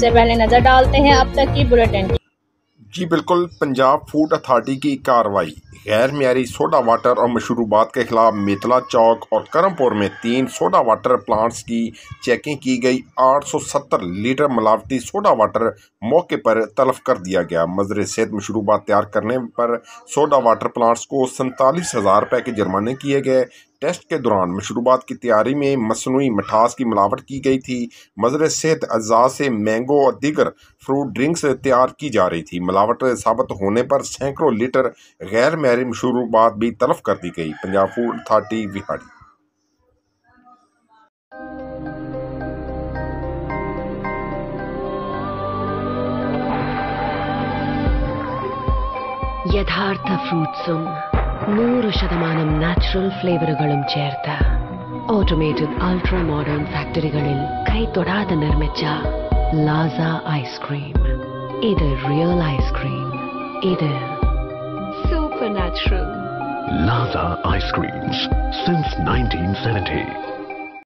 सबसे पहले नजर डालते हैं अब तक की बुलेटिन। जी बिल्कुल, पंजाब फूड अथॉरिटी की कार्रवाई। गैर मियारी सोडा वाटर और मशरूबात के खिलाफ मितला चौक और करमपुर में 3 सोडा वाटर प्लांट्स की चेकिंग की गई। 870 लीटर मिलावटी सोडा वाटर मौके पर तलब कर दिया गया। मजरे सेहत मशरूबात तैयार करने पर सोडा वाटर प्लांट्स को 47,000 रुपये के जुर्माने किए गए। टेस्ट के दौरान मशरूबात की तैयारी में मसनूई मिठास की मिलावट की गई थी। मजरे सेहत अज्जा से मैंगो और दीगर फ्रूट ड्रिंक्स तैयार की जा रही थी। मिलावट साबित होने पर सैकड़ों लीटर गैर मियारी मशरूबात भी तलब कर दी गई। Punjab food authority Vehari. യഥാർത്ഥ ഫ്രൂട്ട്സും 100% നാച്ചുറൽ ഫ്ലേവറുകളും ചേർത്ത ഓട്ടോമേറ്റഡ് അൾട്രാ മോഡേൺ ഫാക്ടറികളിൽ കൈതൊടാതെ നിർമ്മിച്ച ലാസ ഐസ്ക്രീം. ഇത് റിയൽ ഐസ്ക്രീം. ഇത് super natural. Laza Ice Creams since 1970.